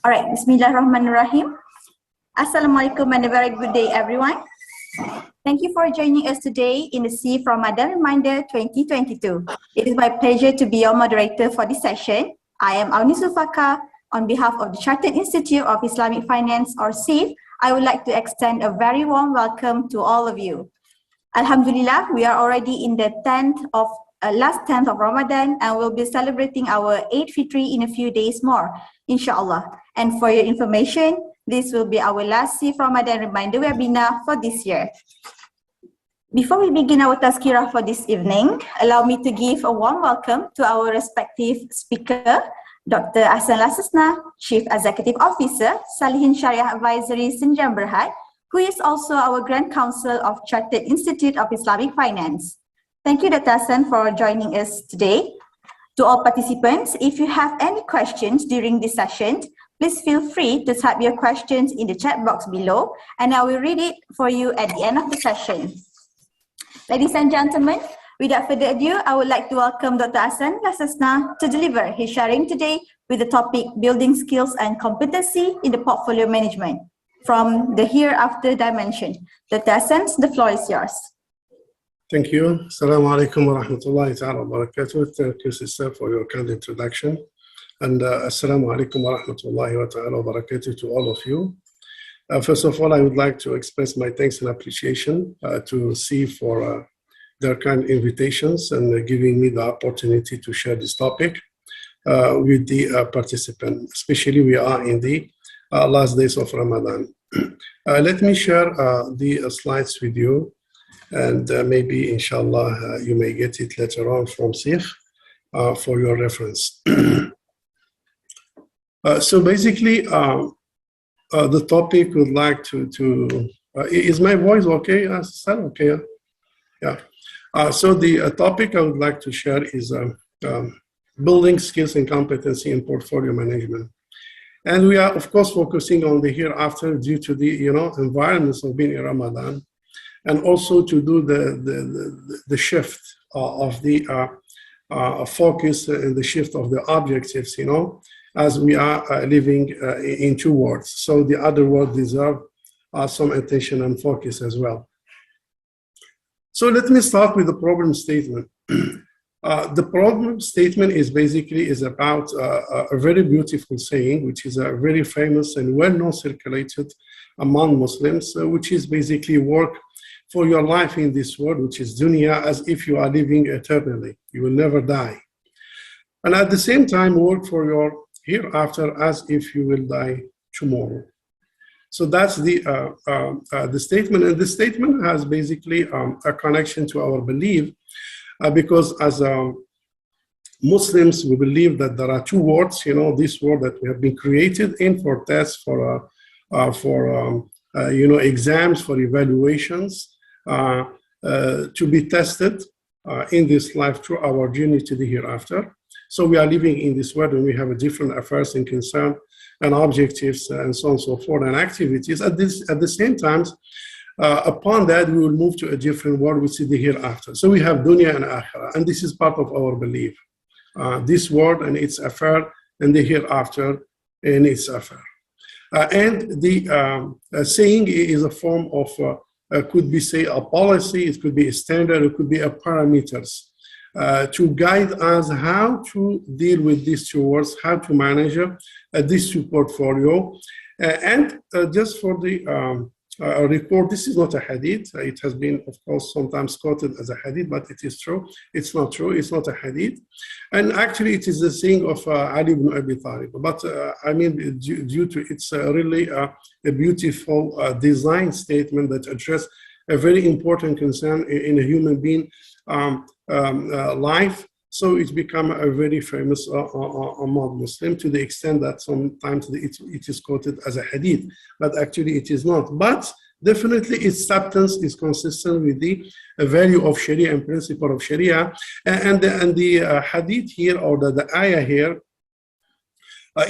All right, Bismillahirrahmanirrahim. Assalamualaikum and a very good day, everyone. Thank you for joining us today in the SEEF Ramadan Reminder 2022. It is my pleasure to be your moderator for this session. I am Auni Sulfaka. On behalf of the Chartered Institute of Islamic Finance, or SEEF, I would like to extend a very warm welcome to all of you. Alhamdulillah, we are already in the last 10th of Ramadan, and we'll be celebrating our Eid Fitri in a few days more, inshallah. And for your information, this will be our last SEEF Ramadan Reminder webinar for this year. Before we begin our tazkirah for this evening, allow me to give a warm welcome to our respective speaker, Dr. Ahsan Lasasna, Chief Executive Officer, Salihin Syariah Advisory Senjam Berhad, who is also our Grand Counsel of Chartered Institute of Islamic Finance. Thank you, Dr. Ahsan, for joining us today. To all participants, if you have any questions during this session, please feel free to type your questions in the chat box below, and I will read it for you at the end of the session. Ladies and gentlemen, without further ado, I would like to welcome Dr. Ahsan Lasasna to deliver his sharing today with the topic Building Skills and Competency in the Portfolio Management from the Hereafter Dimension. Dr. Ahsan, the floor is yours. Thank you. Assalamu alaikum wa rahmatullahi ta'ala wa barakatuh. Thank you, sister, for your kind introduction. And assalamu alaikum wa rahmatullahi wa ta'ala wa barakatuh to all of you. First of all, I would like to express my thanks and appreciation to SEEF for their kind invitations and giving me the opportunity to share this topic with the participant, especially we are in the last days of Ramadan. Let me share the slides with you, and maybe inshallah you may get it later on from SEEF for your reference. So basically, the topic would like to is my voice okay? Is that okay? Yeah. So the topic I would like to share is building skills and competency in portfolio management. And we are, of course, focusing on the hereafter due to the environments of being in Ramadan, and also to do the shift of the focus and the shift of the objectives, as we are living in two worlds. So the other world deserve some attention and focus as well. So let me start with the problem statement. The problem statement is about a very beautiful saying, which is a very famous and well-known circulated among Muslims, which is basically work for your life in this world, which is dunya, as if you are living eternally. You will never die. And at the same time, work for your hereafter as if you will die tomorrow. So that's the statement, and the statement has basically a connection to our belief, because as Muslims, we believe that there are two worlds, this world that we have been created in for tests, for exams, for evaluations, to be tested in this life through our journey to the hereafter. So we are living in this world and we have a different affairs and concern and objectives and so on and so forth and activities. At the same time, upon that, we will move to a different world, which is the hereafter. So we have dunya and akhirah, and this is part of our belief. This world and its affair, and the hereafter and its affair. And the saying is a form of, could be, say, a policy, it could be a standard, it could be a parameters. To guide us how to deal with these two words, how to manage these two portfolio. And just for the record, this is not a hadith. It has been, of course, sometimes quoted as a hadith, but it is true. It's not true. It's not a hadith. And actually, it is the saying of Ali ibn Abi Talib. But I mean, due to it's really a beautiful design statement that addresses a very important concern in a human being life. So it's become a very famous among Muslims, to the extent that sometimes it is quoted as a hadith, but actually it is not. But definitely its substance is consistent with the value of Sharia and principle of Sharia. And the hadith here, or the ayah here,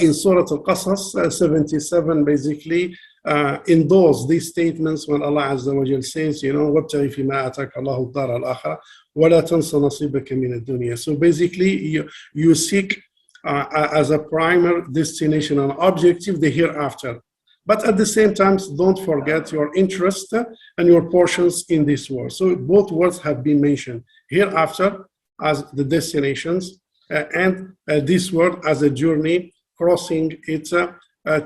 in Surah Al-Qasas 77, basically endorse these statements when Allah Azza wa Jal says, وَابْتَغِ فِي مَا أَتَاكَ اللَّهُ الدَّارَ الْآخِرَةَ وَلَا تَنْسَ نَصِيبَكَ مِنَ الدُّنْيَا. So basically, you seek as a primary destination and objective, the hereafter. But at the same time, don't forget your interest and your portions in this world. So both words have been mentioned, hereafter as the destinations, and this world as a journey crossing it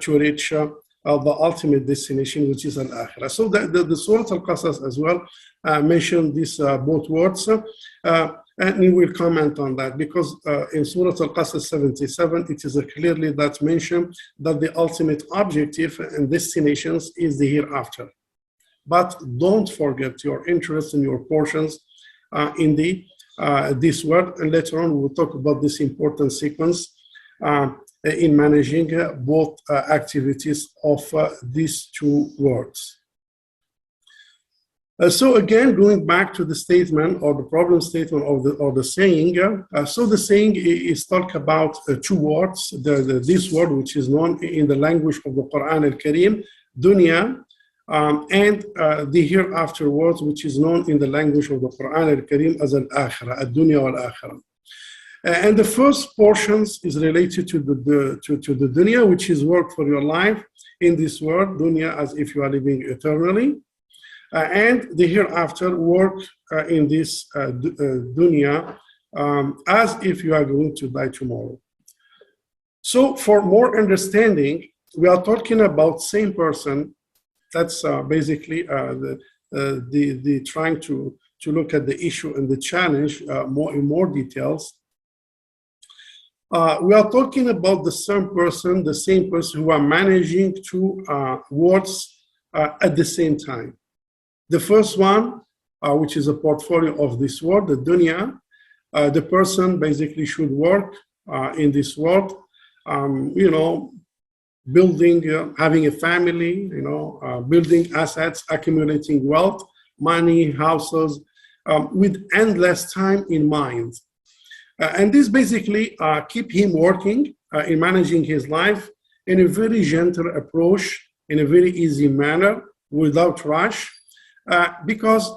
to reach the ultimate destination, which is al-akhirah. So the Surah Al-Qasas as well mentioned these both words, and we will comment on that because in Surah Al-Qasas 77, it is clearly that mentioned that the ultimate objective and destinations is the hereafter. But don't forget your interest and your portions in this world, and later on we'll talk about this important sequence in managing both activities of these two words. So again, going back to the statement or the problem statement or the saying, so the saying is talk about two words, this word which is known in the language of the Quran al-Karim, dunya, and the hereafter words which is known in the language of the Quran al-Karim as al-akhirah, al-dunya wal-akhirah. And the first portions is related to the dunya, which is work for your life in this world, dunya as if you are living eternally. And the hereafter work in this dunya as if you are going to die tomorrow. So for more understanding, we are talking about same person. That's basically the trying to look at the issue and the challenge in more details. We are talking about the same person who are managing two words at the same time. The first one, which is a portfolio of this world, the dunya, the person basically should work in this world, building, having a family, building assets, accumulating wealth, money, houses, with endless time in mind. And this basically keep him working in managing his life in a very gentle approach, in a very easy manner, without rush. Because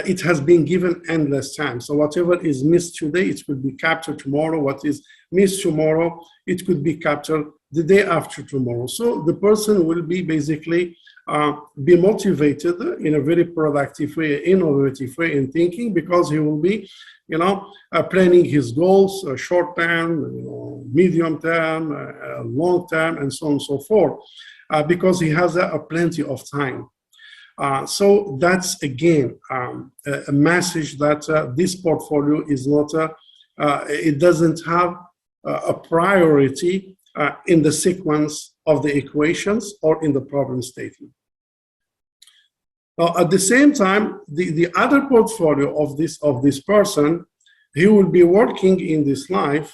it has been given endless time. So whatever is missed today, it could be captured tomorrow. What is missed tomorrow, it could be captured the day after tomorrow. So the person will be basically be motivated in a very productive way, innovative way in thinking, because he will be, planning his goals, short term, medium term, long term, and so on and so forth, because he has plenty of time. So that's again a message that this portfolio is not, it doesn't have a priority in the sequence of the equations or in the problem statement. Now, at the same time, the other portfolio of this person, he will be working in this life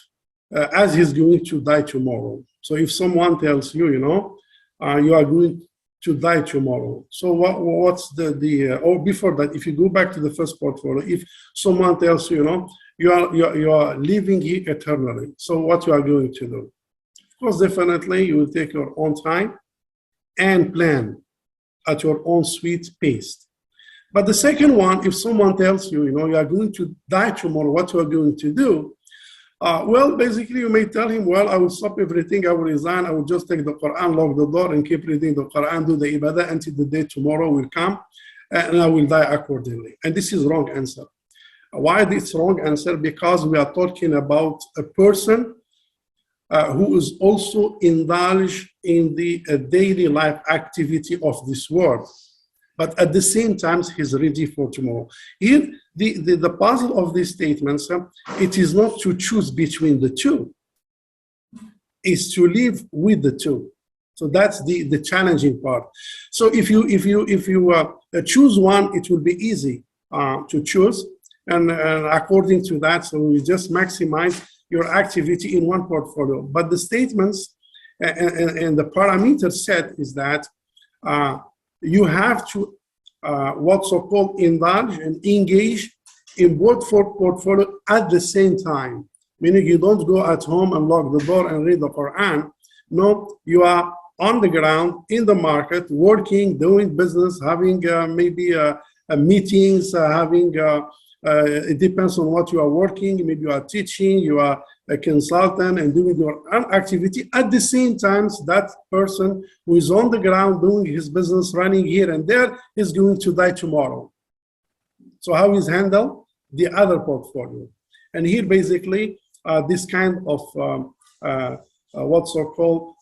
as he's going to die tomorrow. So if someone tells you, you are going to die tomorrow. So what's or before that, if you go back to the first portfolio, if someone tells you, you are living here eternally, so what you are going to do? Of course, definitely you will take your own time and plan at your own sweet pace. But the second one, if someone tells you, you are going to die tomorrow, what you are going to do? Well, basically, you may tell him, well, I will stop everything, I will resign, I will just take the Quran, lock the door, and keep reading the Quran, do the ibadah until the day tomorrow will come, and I will die accordingly. And this is wrong answer. Why this wrong answer? Because we are talking about a person who is also indulged in the daily life activity of this world. But at the same time, he's ready for tomorrow. Here, the puzzle of these statements, it is not to choose between the two. It's to live with the two. So that's the challenging part. So if you choose one, it will be easy to choose. And according to that, so you just maximize your activity in one portfolio. But the statements and the parameter set is that you have to what's so-called indulge and engage in both portfolio at the same time. Meaning you don't go at home and lock the door and read the Quran. No, you are on the ground, in the market, working, doing business, having maybe meetings, having It depends on what you are working. Maybe you are teaching, you are a consultant and doing your own activity. At the same time, that person who is on the ground doing his business, running here and there, is going to die tomorrow. So how is handled? The other portfolio. And here basically this kind of what's so-called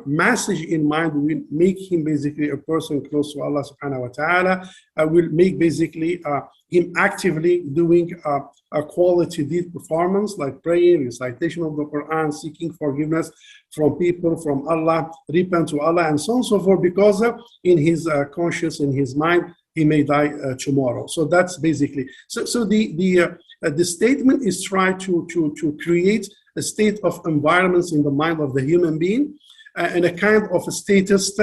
message in mind will make him basically a person close to Allah subhanahu wa ta'ala, will make basically him actively doing a quality deed performance like praying, recitation of the Quran, seeking forgiveness from people, from Allah, repent to Allah, and so on and so forth, because in his conscience, in his mind, he may die tomorrow. So that's basically, so the statement is trying to create a state of environments in the mind of the human being, and a kind of a status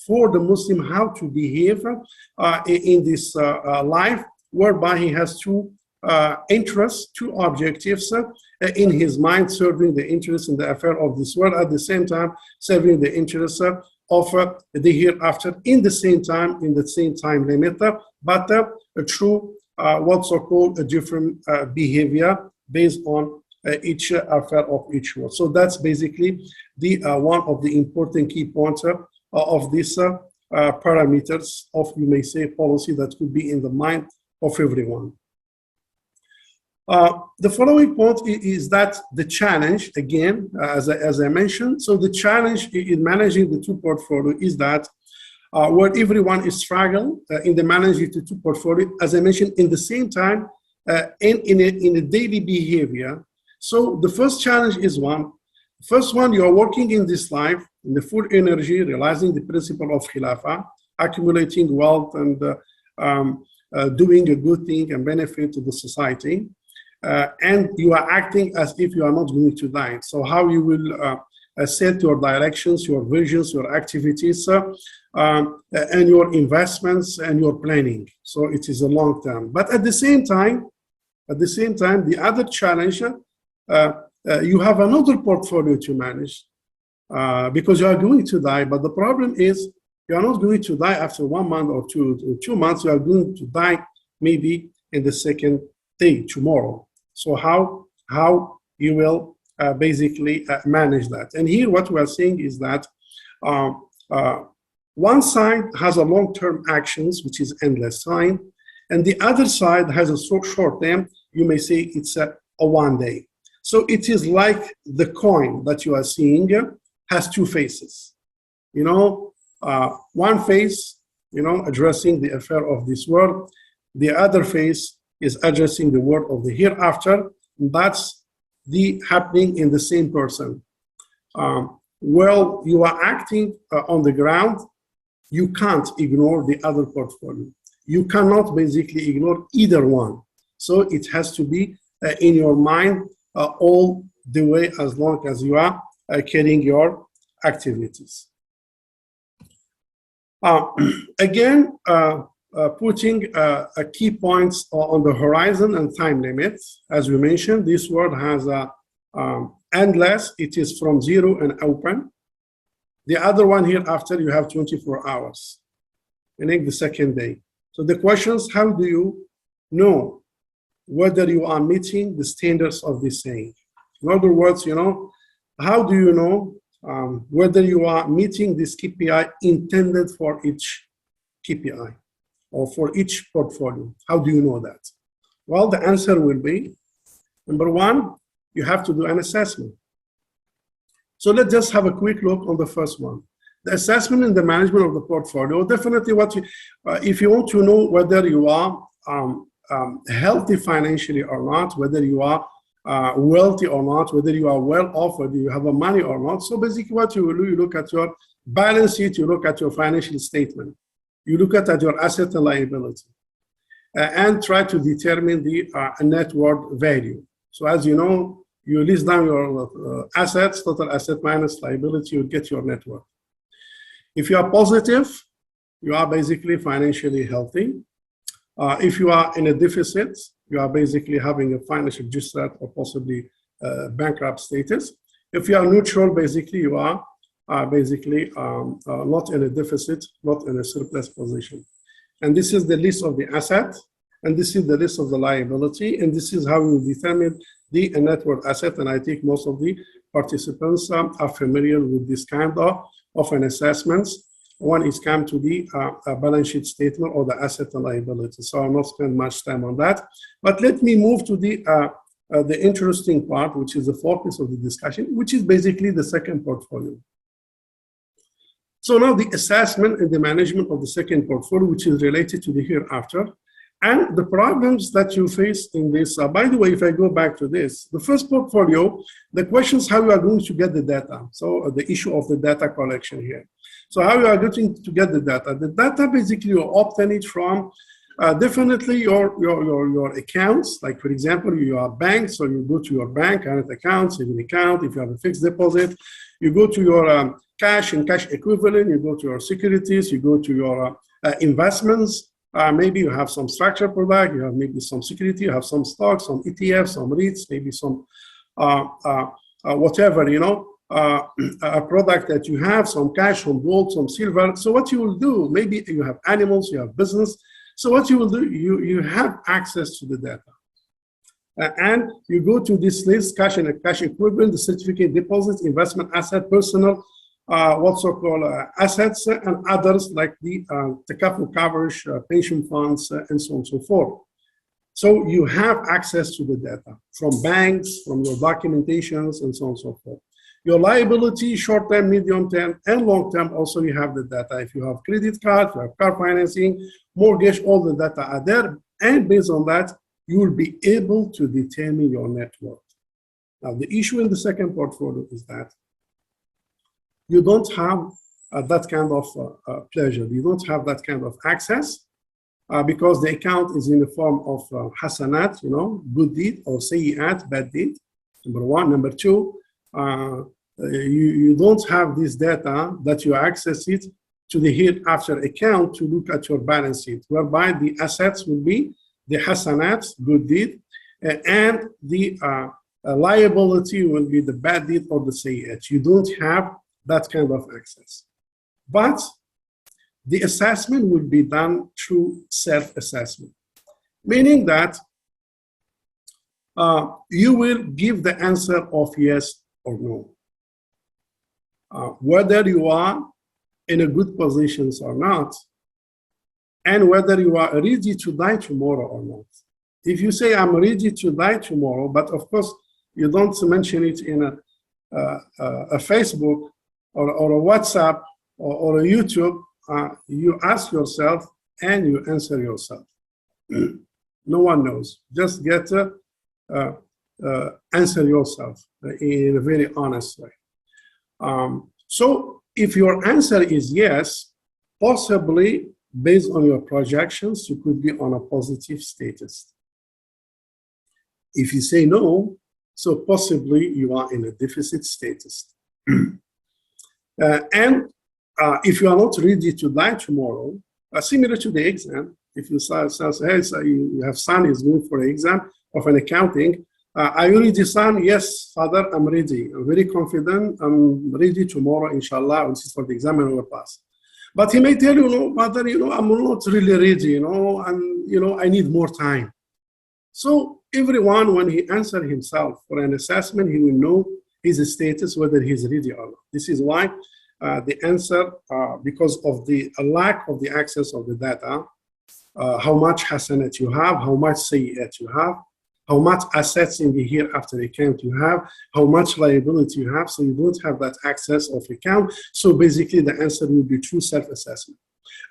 for the Muslim how to behave in this life, whereby he has two interests, two objectives in his mind, serving the interests in the affair of this world, at the same time serving the interests of the hereafter in the same time limit, but through what's so-called a different behavior based on each affair of each world. So that's basically the one of the important key points of these parameters of, you may say, policy that could be in the mind of everyone. The following point is that the challenge, again, as I mentioned, so the challenge in managing the two portfolio is that where everyone is struggling in the managing the two portfolio, as I mentioned, in the same time, in a daily behavior. So the first challenge is first one, you are working in this life in the full energy, realizing the principle of Khilafah, accumulating wealth and doing a good thing and benefit to the society. And you are acting as if you are not going to die. So how you will set your directions, your visions, your activities, and your investments and your planning. So it is a long term. But at the same time, the other challenge, you have another portfolio to manage because you are going to die. But the problem is you are not going to die after 1 month or 2 months. You are going to die maybe in the second day, tomorrow. So how you will basically manage that? And here what we are saying is that one side has a long-term actions, which is endless time, and the other side has a short term. You may say it's a 1 day. So it is like the coin that you are seeing has two faces. You know, one face, you know, addressing the affair of this world. The other face is addressing the world of the hereafter. That's the happening in the same person. While you are acting on the ground, you can't ignore the other portfolio. You cannot basically ignore either one. So it has to be in your mind all the way as long as you are carrying your activities. Again, putting key points on the horizon and time limits. As we mentioned, this world has endless. It is from 0 and open. The other one here after you have 24 hours, meaning the second day. So the questions, how do you know whether you are meeting the standards of this saying? In other words, you know, how do you know whether you are meeting this KPI intended for each KPI or for each portfolio? How do you know that? Well, the answer will be, number one, you have to do an assessment. So let's just have a quick look on the first one. The assessment and the management of the portfolio, definitely what you, if you want to know whether you are healthy financially or not, whether you are wealthy or not, whether you are well off, whether you have money or not. So basically what you will do, you look at your balance sheet, you look at your financial statement, you look at your asset and liability, and try to determine the net worth value. So as you know, you list down your assets, total asset minus liability, you get your net worth. If you are positive, you are basically financially healthy. If you are in a deficit, you are basically having a financial distress or possibly bankrupt status. If you are neutral, basically you are basically not in a deficit, not in a surplus position. And this is the list of the assets and this is the list of the liability, and this is how we determine the net worth asset. And I think most of the participants are familiar with this kind of an assessment when it's come to the balance sheet statement or the asset and liability. So I'll not spend much time on that. But let me move to the interesting part, which is the focus of the discussion, which is basically the second portfolio. So now the assessment and the management of the second portfolio, which is related to the hereafter, and the problems that you face in this. By the way, if I go back to this, the first portfolio, the question is how you are going to get the data. So the issue of the data collection here. So how you are going to get the data? The data basically you obtain it from definitely your accounts. Like for example, you are a bank, so you go to your bank, current account, saving account. If you have a fixed deposit, you go to your cash and cash equivalent. You go to your securities. You go to your investments. Maybe you have some structured product, you have maybe some security, you have some stocks, some ETFs, some REITs, maybe some whatever, a product that you have, some cash, some gold, some silver. So what you will do, maybe you have animals, you have business. So what you will do, you have access to the data. And you go to this list, cash and cash equivalent, the certificate deposits, investment asset, personal, what's so-called assets, and others like the takaful coverage, pension funds, and so on and so forth. So you have access to the data from banks, from your documentations, and so on and so forth. Your liability, short-term, medium-term, and long-term, also you have the data. If you have credit card, you have car financing, mortgage, all the data are there. And based on that, you will be able to determine your net worth. Now, the issue in the second portfolio is that you don't have that kind of pleasure. You don't have that kind of access because the account is in the form of hasanat, good deed, or sayyi'at, bad deed, number one. Number two, you don't have this data that you access it to the hereafter account to look at your balance sheet, whereby the assets will be the hasanat, good deed, and the liability will be the bad deed or the sayyi'at. You don't have that kind of access. But the assessment will be done through self-assessment, meaning that you will give the answer of yes or no. Whether you are in a good position or not, and whether you are ready to die tomorrow or not. If you say, I'm ready to die tomorrow, but of course, you don't mention it in a Facebook or a WhatsApp or a YouTube, you ask yourself and you answer yourself. No one knows. Just get answer yourself in a very honest way. So if your answer is yes, possibly based on your projections, you could be on a positive status. If you say no, so possibly you are in a deficit status. And if you are not ready to die tomorrow, similar to the exam, if you say, hey, so you have son is going for an exam of an accounting, are you ready, son? Yes, father, I'm ready. I'm very confident. I'm ready tomorrow, inshallah. This is for the exam and I will pass. But he may tell you, no, father, I'm not really ready, and I need more time. So everyone, when he answers himself for an assessment, he will know his status, whether he's ready or not. This is why the answer, because of the lack of the access of the data, how much hasanat you have, how much sayyi'at you have, how much assets in the hereafter account you have, how much liability you have, so you don't have that access of account. So basically the answer will be true self-assessment.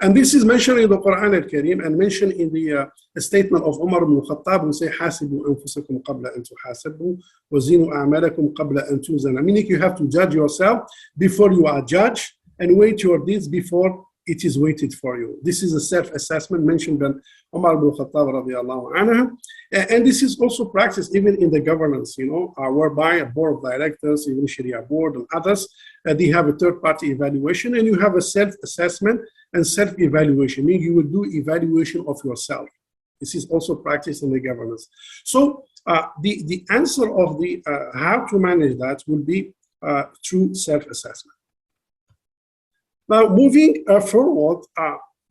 And this is mentioned in the Quran al-Kareem and mentioned in the statement of Umar ibn Khattab, who say, حَاسِبُوا أَنفُسَكُمْ قَبْلَ أَن تُحَاسَبُوا وَزِنُوا أَعْمَالَكُمْ قَبْلَ أَن تُوزَنَ. Meaning you have to judge yourself before you are judged and weight your deeds before it is weighted for you. This is a self-assessment mentioned by Umar ibn Khattab radiallahu anhu. And this is also practiced even in the governance, whereby a board of directors, even Sharia board and others, they have a third-party evaluation, and you have a self-assessment and self-evaluation, meaning you will do evaluation of yourself. This is also practiced in the governance. So the answer of the how to manage that will be through self-assessment. Now, moving forward,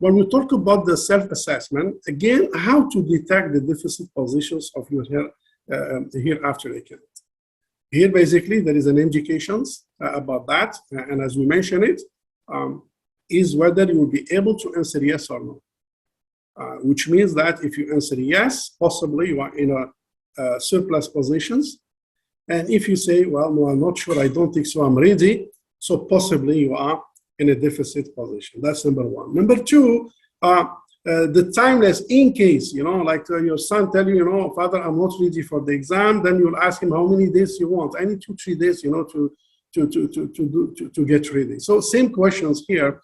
when we talk about the self-assessment, again, how to detect the deficit positions of your hereafter account. Here, basically, there is an indications about that, and as we mentioned it, is whether you will be able to answer yes or no. Which means that if you answer yes, possibly you are in a surplus positions. And if you say, well, no, I'm not sure, I don't think so, I'm ready, so possibly you are in a deficit position. That's number one. Number two, the timeless in case, like your son tell you, father, I'm not ready for the exam, then you'll ask him how many days you want. I need 2-3 days, to get ready. So same questions here.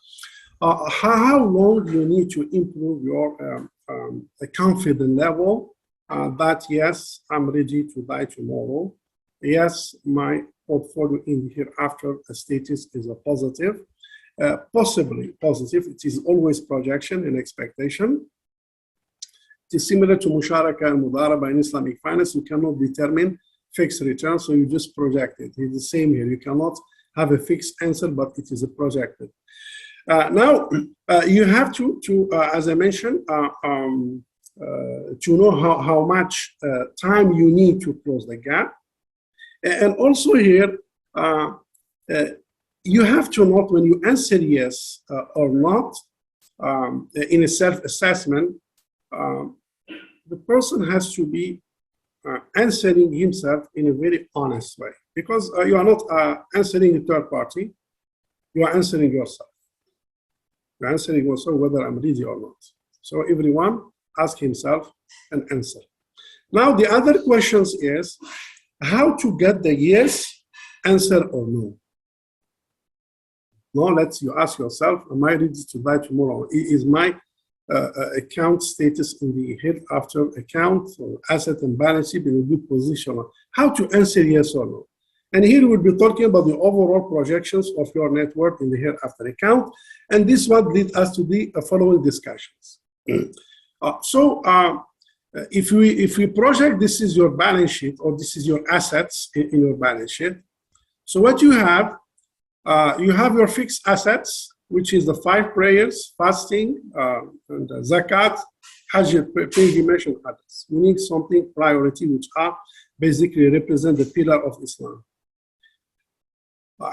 How long do you need to improve your confidence level that yes, I'm ready to die tomorrow. Yes, my portfolio in hereafter status is a positive. Possibly positive. It is always projection and expectation. It is similar to musharaka and mudaraba in Islamic finance. You cannot determine fixed return, so you just project it. It's the same here. You cannot have a fixed answer, but it is a projected. Now, you have to as I mentioned, to know how much time you need to close the gap. And also here, you have to note when you answer yes or not in a self-assessment, the person has to be answering himself in a very honest way, because you are not answering a third party, you are answering yourself. You're answering yourself whether I'm ready or not. So everyone ask himself an answer. Now the other questions is how to get the yes answer or no. Now you ask yourself, am I ready to die tomorrow? Is my account status in the hereafter account or asset and balance sheet in a good position? How to answer yes or no. And here we'll be talking about the overall projections of your net worth in the hereafter account. And this one leads us to the following discussions. If we project this is your balance sheet or this is your assets in your balance sheet. So what you have your fixed assets, which is the 5 prayers, fasting, and zakat, hajj, pilgrimage, and others. We need something priority, which are basically represent the pillar of Islam.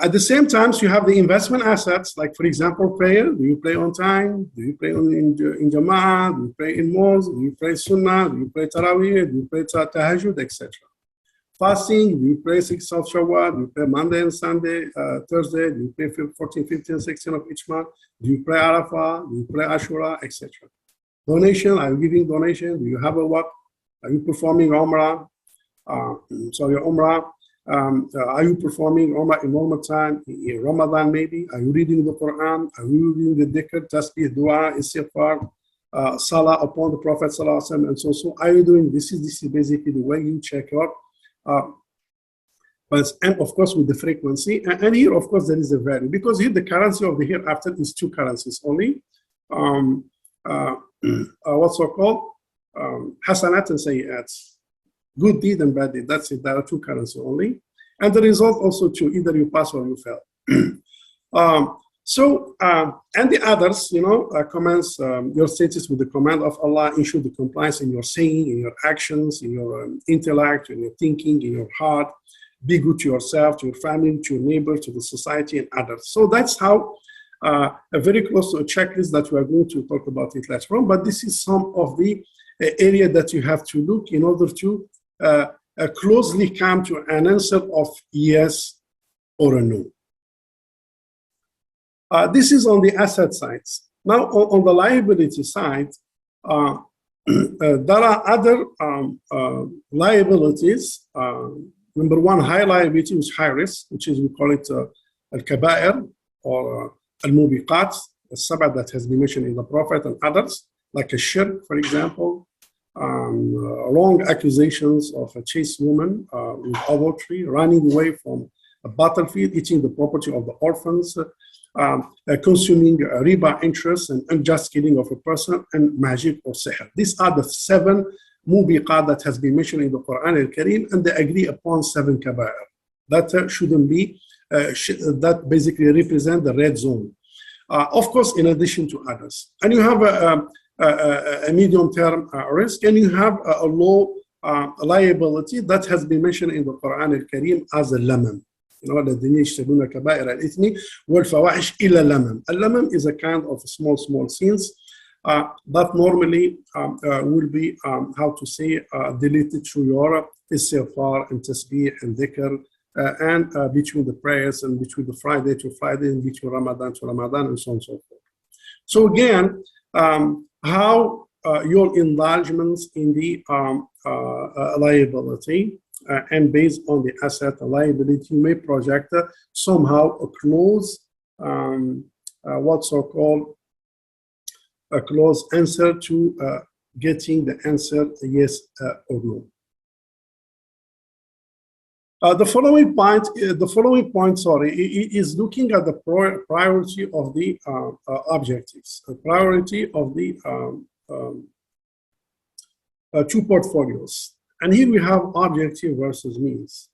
At the same time, you have the investment assets, like for example, prayer. Do you pray on time? Do you pray in Jama'ah? Do you pray in mosque? Do you pray Sunnah? Do you pray Taraweeh? Do you pray Tahajjud, etc.? Fasting, do you pray 6th of Shawwal? Do you pray Monday and Sunday, Thursday? Do you pray 14, 15, 16 of each month? Do you pray Arafah? Do you pray Ashura, etc.? Donation, are you giving donation? Do you have a waqf? Are you performing Umrah? Umrah. Are you performing Umrah in normal time, in Ramadan maybe? Are you reading the Quran? Are you reading the dhikr, tasbih, dua, istighfar, salah upon the Prophet sallallahu alaihi wasallam, and so are you doing this? This is basically the way you check your and of course with the frequency. And here, of course, there is a value, because here the currency of the hereafter is 2 currencies only. What's so called? Hasanat and Sayyat. Good deed and bad deed. That's it. There are 2 currencies only. And the result also 2. Either you pass or you fail. And the others, comments your status with the command of Allah, ensure the compliance in your saying, in your actions, in your intellect, in your thinking, in your heart. Be good to yourself, to your family, to your neighbors, to the society, and others. So that's how a very close to a checklist that we are going to talk about it later on. But this is some of the area that you have to look in order to closely come to an answer of yes or a no. This is on the asset side. Now, on the liability side, there are other liabilities. Number 1, high liability, which is high risk, which is, we call it al-kaba'ir or al-mubiqat, the sab'ah that has been mentioned in the Prophet and others, like a shirk, for example, wrong accusations of a chaste woman with adultery, running away from a battlefield, eating the property of the orphans, consuming riba interest and unjust killing of a person, and magic or sihr. These are the 7 mubiqat that has been mentioned in the Quran al-Kareem, and they agree upon 7 kaba'ir. That shouldn't be, that basically represent the red zone. of course, in addition to others. And you have a medium-term risk, and you have a low liability that has been mentioned in the Quran al-Karim as a lamam. الذين يجتنبون كبائر الإثم والفواحش إلا اللمم. اللمم is a kind of small sins that normally will be, how to say, deleted through your istighfar and tasbih and dhikr, and between the prayers and between the Friday to Friday and between Ramadan to Ramadan and so on and so forth. So again, how your indulgence in the liability and based on the asset liability, you may project somehow a close, what's so-called a close answer to getting the answer yes or no. The following point, is looking at the priority of the objectives, the priority of the two portfolios. And here we have objective versus means.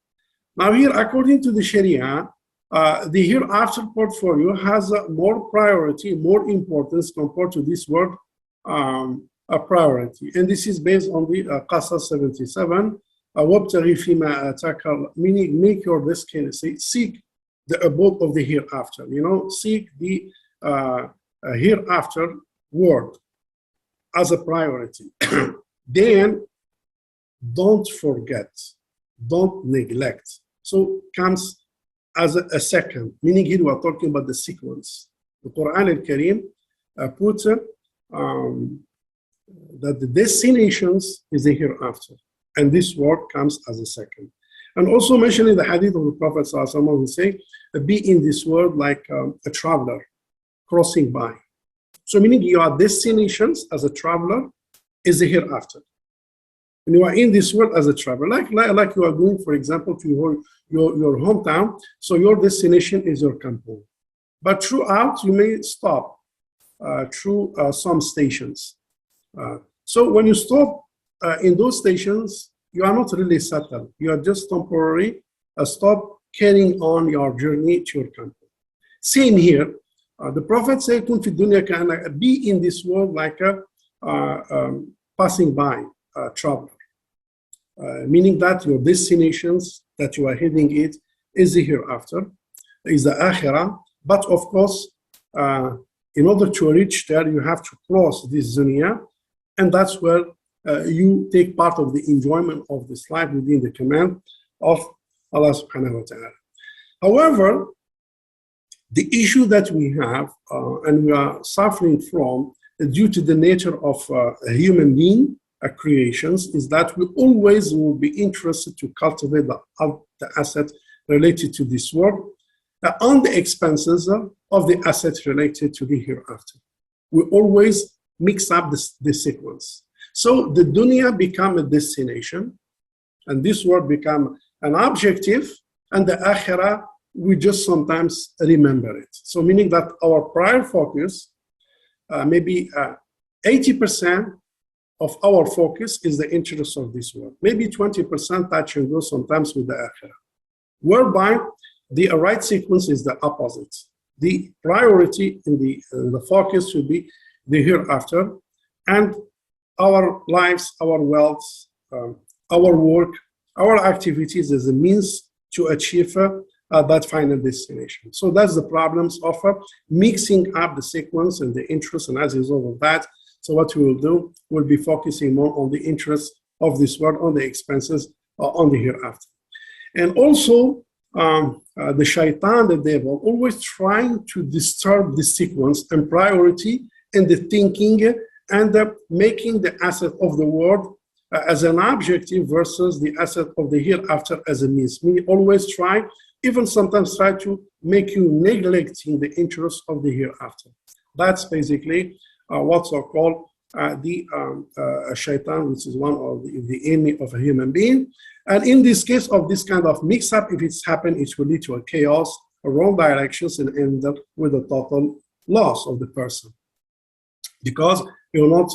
Now here, according to the Sharia, the hereafter portfolio has more priority, more importance compared to this word a priority. And this is based on the Qasas 77, وَابْتَغِي فِيمَا آتَاكَ, meaning make your best case, seek the abode of the hereafter, seek the hereafter word as a priority. Then don't forget, don't neglect. So comes as a second, meaning here we are talking about the sequence. The Quran al-Karim puts that the destinations is the hereafter, and this word comes as a second. And also mentioned in the hadith of the Prophet ﷺ, who say, be in this world like a traveler crossing by. So meaning your destinations as a traveler is the hereafter. And you are in this world as a traveler, like you are going, for example, to your hometown, so your destination is your campus. But throughout, you may stop through some stations. So when you stop in those stations, you are not really settled. You are just temporary, stop carrying on your journey to your campus. Same here, the Prophet said, be in this world like a passing by traveler. Meaning that your destinations that you are heading it is the hereafter, is the akhirah. But of course, in order to reach there, you have to cross this dunya, and that's where you take part of the enjoyment of this life within the command of Allah subhanahu wa ta'ala. However, the issue that we have and we are suffering from due to the nature of a human being creations is that we always will be interested to cultivate the asset related to this world on the expenses of the assets related to the hereafter. We always mix up the sequence. So the dunya become a destination, and this world become an objective, and the akhirah, we just sometimes remember it. So meaning that our prior focus, maybe 80% of our focus is the interest of this world. Maybe 20% touch and go sometimes with the akhirah. Whereby the right sequence is the opposite. The priority in the focus should be the hereafter, and our lives, our wealth, our work, our activities as a means to achieve that final destination. So that's the problems of mixing up the sequence and the interest, and as a result of that, so what we will do, we'll be focusing more on the interest of this world, on the expenses, on the hereafter. And also, the shaitan, the devil, always trying to disturb the sequence and priority and the thinking and making the asset of the world as an objective versus the asset of the hereafter as a means. We always try, even sometimes try to make you neglecting the interest of the hereafter. That's basically what's called the shaitan, which is one of the enemy of a human being. And in this case of this kind of mix-up, if it's happened, it will lead to a chaos, a wrong directions, and end up with a total loss of the person. Because you're not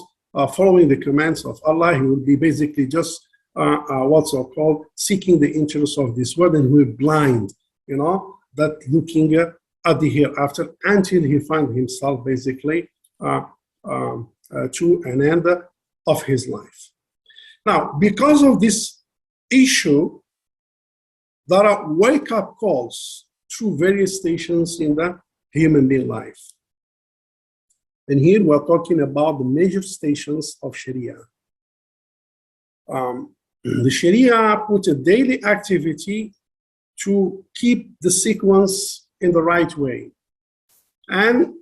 following the commands of Allah, he will be basically just what's called seeking the interest of this world, and we're blind, that looking at the hereafter until he finds himself basically to an end of his life. Now, because of this issue, there are wake-up calls through various stations in the human being life. And here we're talking about the major stations of Sharia. The Sharia put a daily activity to keep the sequence in the right way and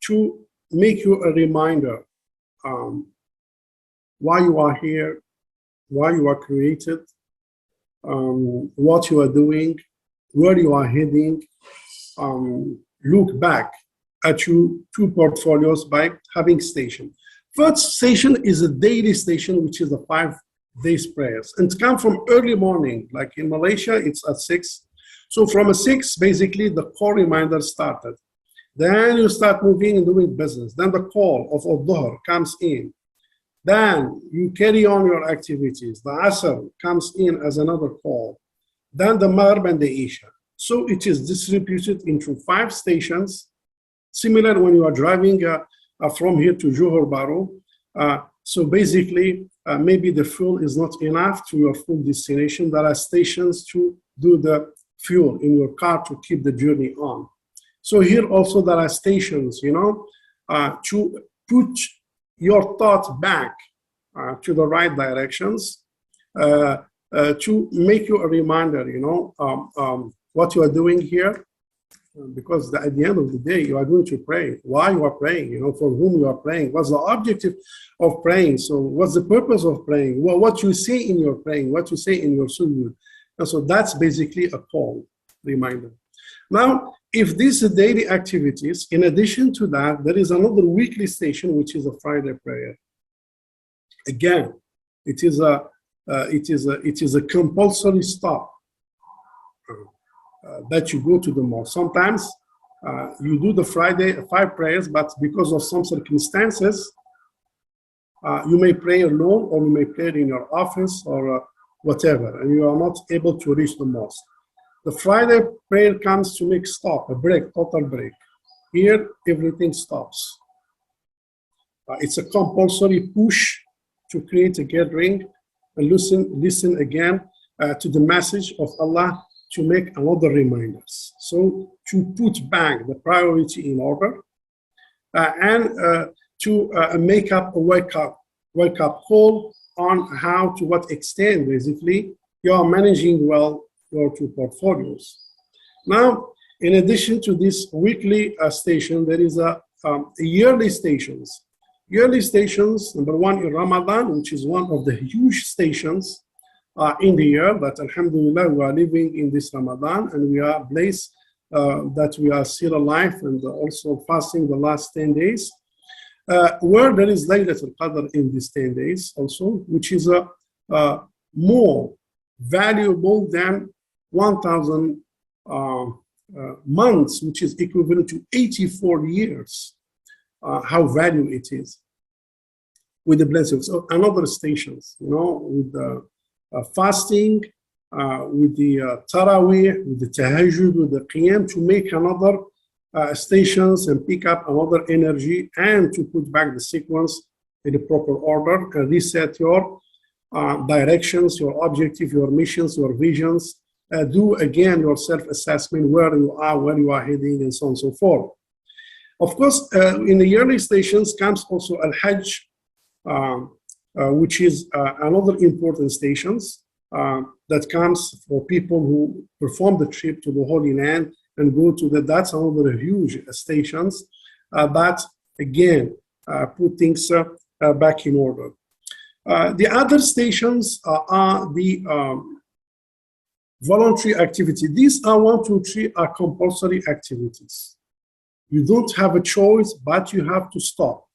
to make you a reminder why you are here, why you are created, what you are doing, where you are heading. Look back at your two portfolios by having station. First station is a daily station, which is the 5 days prayers, and it comes from early morning. Like in Malaysia, it's at 6. So from 6, basically the call reminder started. Then you start moving and doing business. Then the call of Dhuhr comes in. Then you carry on your activities. The Asr comes in as another call. Then the Maghrib and the Isha. So it is distributed into 5 stations, similar when you are driving from here to Johor Bahru. So basically, maybe the fuel is not enough to your full destination. There are stations to do the fuel in your car to keep the journey on. So here also there are stations, to put your thoughts back to the right directions, to make you a reminder, what you are doing here, because at the end of the day, you are going to pray. Why you are praying, for whom you are praying, what's the objective of praying, so what's the purpose of praying, well, what you say in your praying, what you say in your sujood. And so that's basically a call, reminder. Now, if these are daily activities, in addition to that, there is another weekly station, which is a Friday prayer. Again, it is a compulsory stop that you go to the mosque. Sometimes you do the Friday 5 prayers, but because of some circumstances, you may pray alone, or you may pray in your office or whatever, and you are not able to reach the mosque. The Friday prayer comes to make stop, a break, total break. Here, everything stops. It's a compulsory push to create a gathering and listen again to the message of Allah, to make another reminders. So to put back the priority in order and to make up a wake up call on how, to what extent, basically, you are managing well your 2 portfolios. Now, in addition to this weekly station, there is a yearly stations. Yearly stations, number 1 in Ramadan, which is one of the huge stations in the year, but alhamdulillah, we are living in this Ramadan, and we are blessed that we are still alive and also fasting the last 10 days, where there is Laylatul Qadr in these 10 days also, which is more valuable than 1,000 months, which is equivalent to 84 years, how valuable it is with the blessings. So another stations, with the fasting, with the Taraweeh, with the Tahajjud, with the Qiyam, to make another stations and pick up another energy and to put back the sequence in the proper order and reset your directions, your objective, your missions, your visions. Do again your self-assessment, where you are heading, and so on and so forth. Of course, in the yearly stations comes also Al-Hajj, which is another important stations that comes for people who perform the trip to the Holy Land and go to that's another huge stations that again put things back in order. The other stations are the voluntary activity. These are 1, 2, 3 are compulsory activities. You don't have a choice, but you have to stop.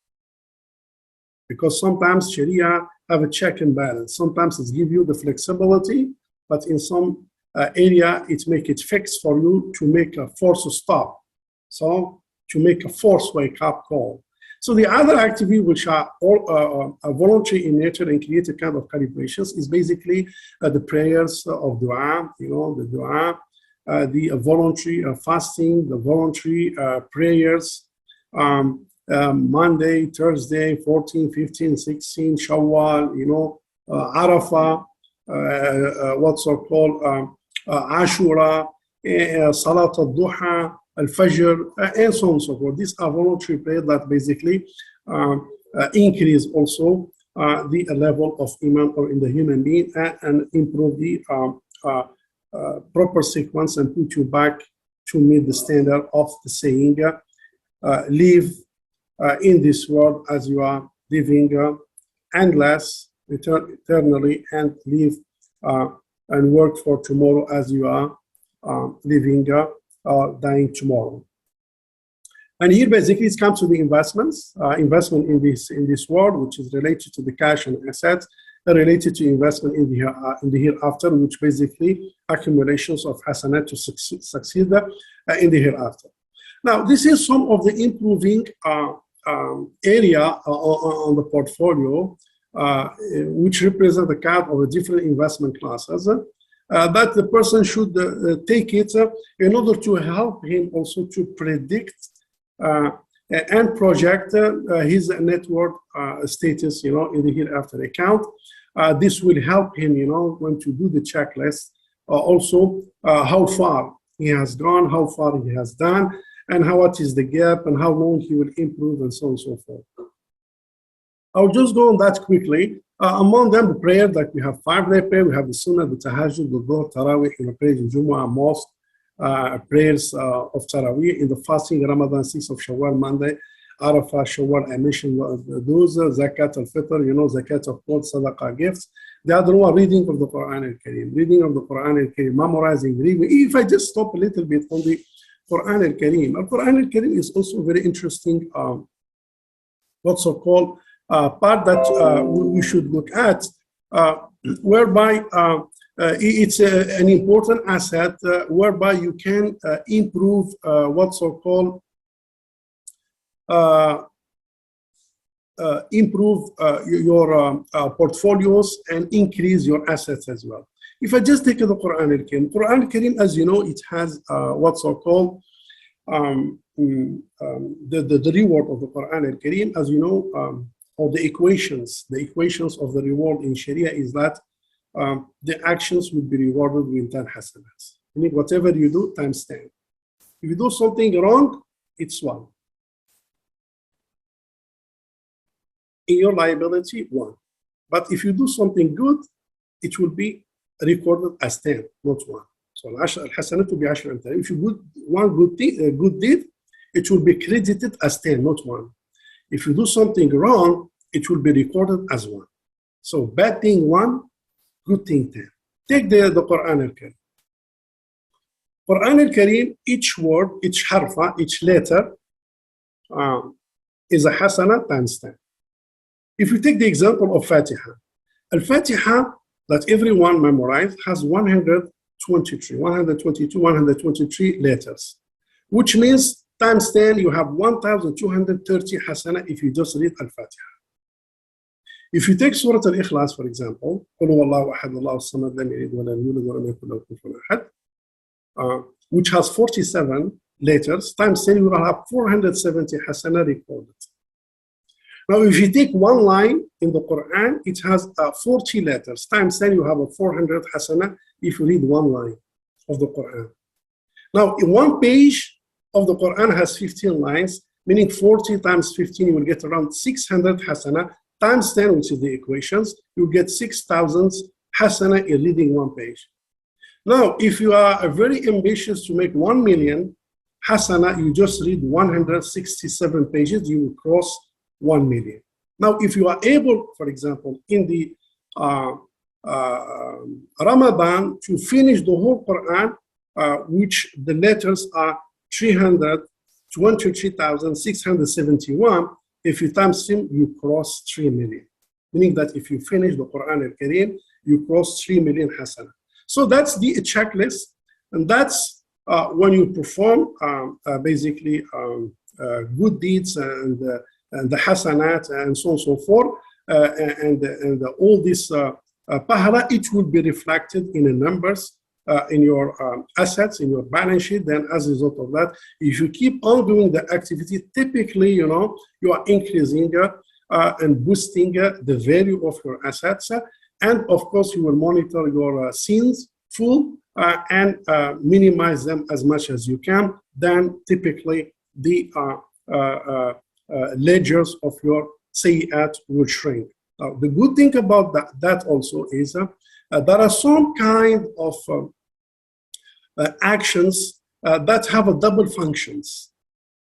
Because sometimes Sharia have a check and balance. Sometimes it gives you the flexibility, but in some area it make it fixed for you to make a forced stop. So to make a forced wake up call. So the other activity, which are all voluntary in nature and create a kind of calibrations, is basically the prayers of dua, the dua, the voluntary fasting, the voluntary prayers, Monday, Thursday, 14, 15, 16, Shawwal, Arafah, what's called Ashura, Salat al-Duha, Al-Fajr, and so on and so forth. These are voluntary prayers that basically increase also the level of iman or in the human being and improve the proper sequence and put you back to meet the standard of the saying, live in this world as you are living endless, eternally, and live and work for tomorrow as you are living, dying tomorrow. And here basically it comes to the investments, investment in this world, which is related to the cash and assets, related to investment in the hereafter, which basically accumulations of hasanat to succeed in the hereafter. Now, this is some of the improving area on the portfolio, which represent the kind of the different investment classes that the person should take it in order to help him also to predict and project his net worth status, in the hereafter account. This will help him, when to do the checklist, also how far he has gone, how far he has done, and what is the gap, and how long he will improve, and so on and so forth. I'll just go on that quickly. Among them, the prayer that we have 5-day prayer, we have the Sunnah, the Tahajjud, the Dhuhr, Taraweeh, prayers in Jumu'ah, Mosque, prayers of Taraweeh, in the fasting, Ramadan 6 of Shawwal, Monday, Arafah, Shawwal, I mentioned those, Zakat al-Fitr, Zakat of clothes, Sadaqah, gifts. The other one, reading of the Quran al-Kareem, reading of the Quran al-Kareem, memorizing, reading. If I just stop a little bit on the Quran al-Kareem, Al-Quran al-Kareem is also very interesting, what's so-called part that we should look at, whereby it's an important asset whereby you can improve what's so-called improve your portfolios and increase your assets as well. If I just take the Quran al-Kareem, as you know, it has what's so-called the reward of the Quran al-Kareem, as you know, or the equations of the reward in Sharia is that the actions will be rewarded with 10 hasanats. Meaning whatever you do, times 10. If you do something wrong, it's 1. In your liability, 1. But if you do something good, it will be recorded as 10, not 1. So al-hasanat will be 10. If you do one good deed, it will be credited as 10, not 1. If you do something wrong, it will be recorded as 1. So bad thing 1, good thing 10. Take the Quran al-Kareem. Quran al-Kareem, each word, each harfa, each letter is a hasana times 10. If you take the example of Fatiha, Al-Fatiha that everyone memorized has 122, 123 letters, which means times 10, you have 1,230 hasana if you just read Al-Fatiha. If you take Surah Al-Ikhlas, for example, which has 47 letters, times 10, you will have 470 hasana recorded. Now, if you take one line in the Quran, it has 40 letters, times 10, you have a 400 hasana if you read one line of the Quran. Now, in one page of the Quran has 15 lines, meaning 40 times 15, you will get around 600 hasana, times 10, which is the equations, you get 6,000 hasana in reading one page. Now, if you are very ambitious to make 1 million hasana, you just read 167 pages, you will cross 1 million. Now, if you are able, for example, in the Ramadan to finish the whole Quran, which the letters are 323,671, if you times them, you cross 3 million. Meaning that if you finish the Quran al-Kareem, you cross 3 million hasana. So that's the checklist, and that's when you perform basically good deeds and the hasanat and so on and so forth, and all this pahara, it will be reflected in the numbers in your assets, in your balance sheet, then as a result of that, if you keep on doing the activity, typically, you are increasing and boosting the value of your assets. And of course, you will monitor your sins full and minimize them as much as you can. Then typically the ledgers of your sayyat will shrink. Now, the good thing about that also is there are some kind of actions that have a double functions,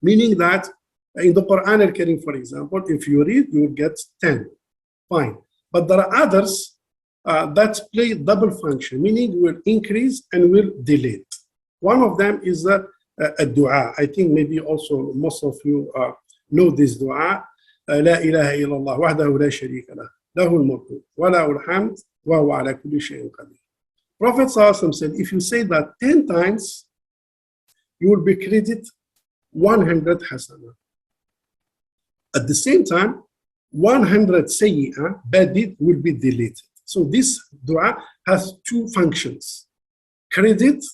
meaning that in the Quran al-Karim, for example, if you read, you will get 10, fine. But there are others that play double function, meaning will increase and will delete. One of them is a dua. I think maybe also most of you know this dua. لا إله إلا الله وحده لا شريك له له الملك وله الحمد وهو على كل شيء قدير. Prophet ﷺ said, if you say that 10 times, you will be credited 100 hasanah. At the same time, 100 sayyi'ah, bad deed, will be deleted. So this dua has two functions, credit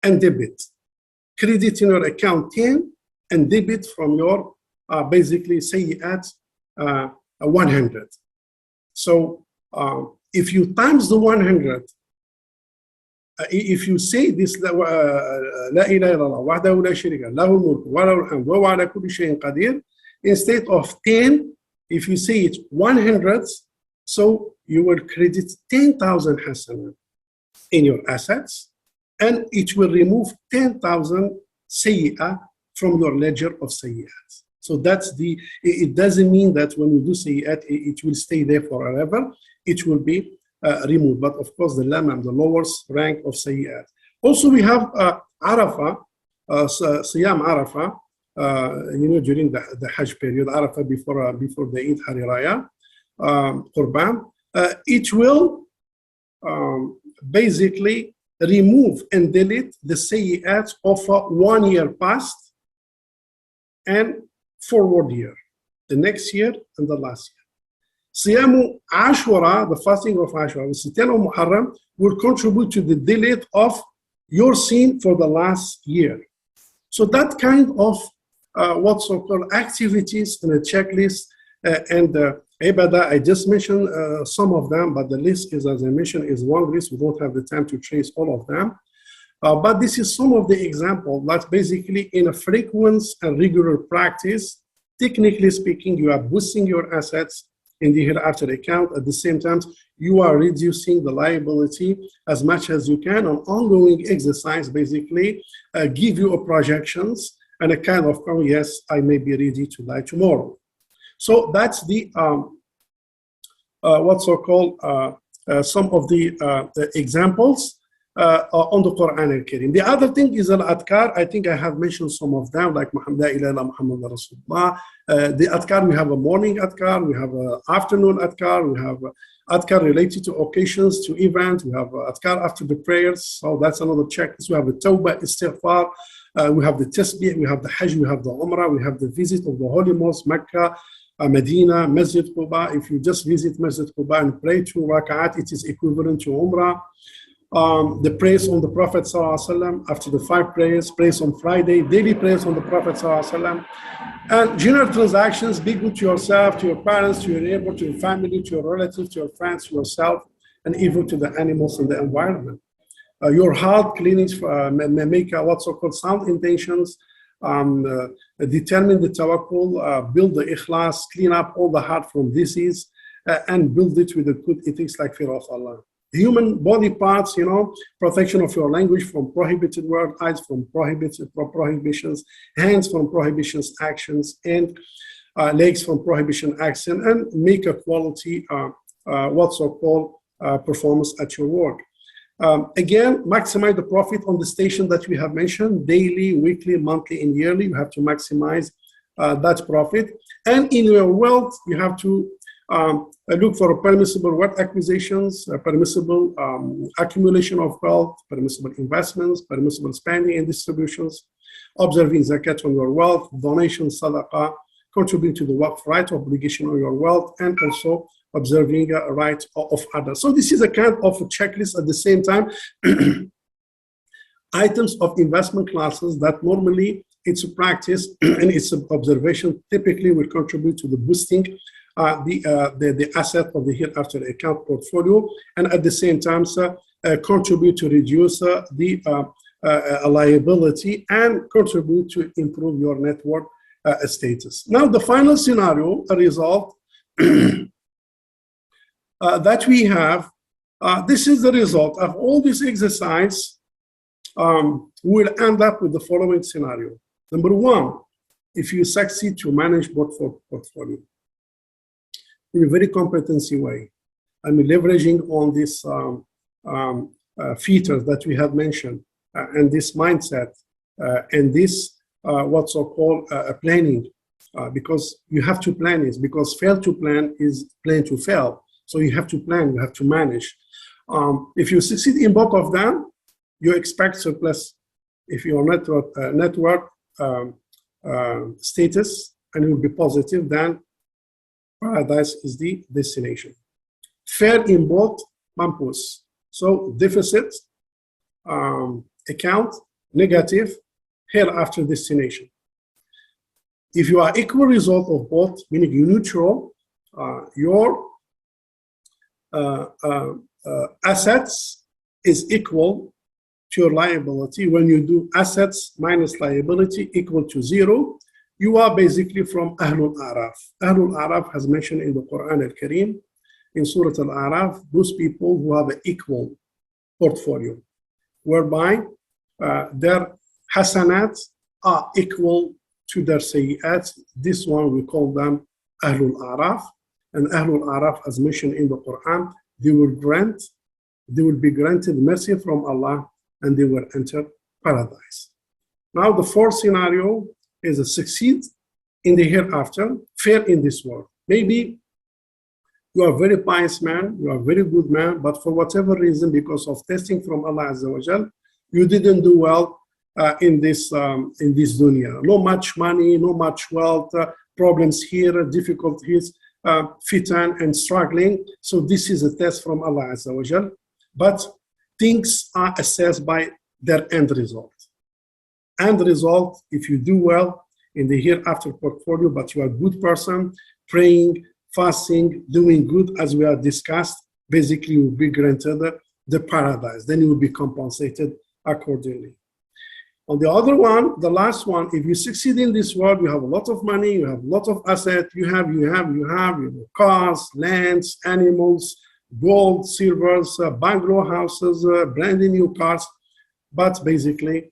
and debit. Credit in your account 10 and debit from your basically sayyi'at 100. So if you times the 100, if you say this, لا إله إلا الله وحده لا شريك له الملك وله الحمد وهو على كل شيء قدير, instead of 10, if you say it 100, so you will credit 10,000 hasanah in your assets, and it will remove 10,000 sayyi'ah from your ledger of sayyi'at. So that's it doesn't mean that when you do sayyi'at, it will stay there forever. It will be removed. But of course, the lamam, the lowest rank of sayyi'at. Also, we have Arafah, Siyam Arafah, during the Hajj period, Arafah before the Eid Hari Raya, Qurban. It will basically remove and delete the sayyi'at of 1 year past and forward year, the next year and the last year. Siyamu Ashura, the fasting of Ashura, the 10 of Muharram, will contribute to the delete of your sin for the last year. So that kind of what's so-called activities and a checklist and ibadah, I just mentioned some of them, but the list is, as I mentioned, is long list. We don't have the time to trace all of them. But this is some of the examples that basically in a frequent and regular practice, technically speaking, you are boosting your assets in the hereafter account. At the same time, you are reducing the liability as much as you can. An ongoing exercise basically give you a projections and a kind of, oh, yes, I may be ready to die tomorrow. So that's the what's so-called some of the examples on the Quran al-Karim. The other thing is al-adkar. I think I have mentioned some of them, like Muhammad la ilaha Muhammad Rasulullah. The adkar, we have a morning adkar, we have an afternoon adkar, we have adkar related to occasions, to events, we have adkar after the prayers. So that's another checklist. We have the tawbah, istighfar, we have the tasbih, we have the hajj, we have the umrah, we have the visit of the holy mosque, Mecca, Medina, Masjid Quba. If you just visit Masjid Quba and pray 2 rak'at, it is equivalent to umrah. The praise on the Prophet ﷺ after the 5 prayers, praise on Friday, daily praise on the Prophet ﷺ, and general transactions, be good to yourself, to your parents, to your neighbor, to your family, to your relatives, to your friends, to yourself, and even to the animals and the environment. Your heart cleanings, make what's so-called sound intentions, determine the tawakkul, build the ikhlas, clean up all the heart from disease, and build it with the good ethics like fear of Allah. Human body parts, protection of your language from prohibited words, eyes from prohibitions, hands from prohibitions actions, and legs from prohibition action, and make a quality, what's so-called performance at your work. Again, maximize the profit on the station that we have mentioned, daily, weekly, monthly, and yearly. You have to maximize that profit. And in your wealth, you have to look for permissible wealth acquisitions, permissible accumulation of wealth, permissible investments, permissible spending and distributions, observing zakat on your wealth, donation, sadaqah, contributing to the waqf right obligation on your wealth, and also observing rights of others. So this is a kind of a checklist at the same time. Items of investment classes that normally it's a practice and it's an observation typically will contribute to the boosting the asset of the hereafter account portfolio, and at the same time contribute to reduce the liability and contribute to improve your net worth status. Now the final scenario, a result that we have, this is the result of all this exercise. We'll end up with the following scenario. Number one, if you succeed to manage portfolio in a very competency way, I mean leveraging on this features that we have mentioned and this mindset and this what's so called planning, because you have to plan it, because fail to plan is plan to fail. So you have to plan, you have to manage. If you succeed in both of them, you expect surplus if your network status and it will be positive, then paradise is the destination. Fair in both mampus. So deficit, account, negative, hereafter destination. If you are equal result of both, meaning you neutral, your assets is equal to your liability. When you do assets minus liability equal to 0, you are basically from Ahlul Araf. Ahlul Araf has mentioned in the Quran al-Kareem, in Surah Al-Araf, those people who have an equal portfolio, whereby their hasanat are equal to their sayyat. This one we call them Ahlul Araf. And Ahlul Araf, as mentioned in the Quran, they will be granted mercy from Allah and they will enter paradise. Now the fourth scenario is a succeed in the hereafter, fail in this world. Maybe you are a very pious man, you are a very good man, but for whatever reason, because of testing from Allah Azza wa Jal, you didn't do well in this dunya. No much money, no much wealth, problems here, difficulties, fitan and struggling. So this is a test from Allah Azza wa Jal. But things are assessed by their end result. End result, if you do well in the hereafter portfolio, but you are a good person, praying, fasting, doing good as we have discussed, basically you will be granted the paradise. Then you will be compensated accordingly. On the other one, the last one, if you succeed in this world, you have a lot of money, you have a lot of assets, you have cars, lands, animals, gold, silvers, bungalow houses, brand new cars, but basically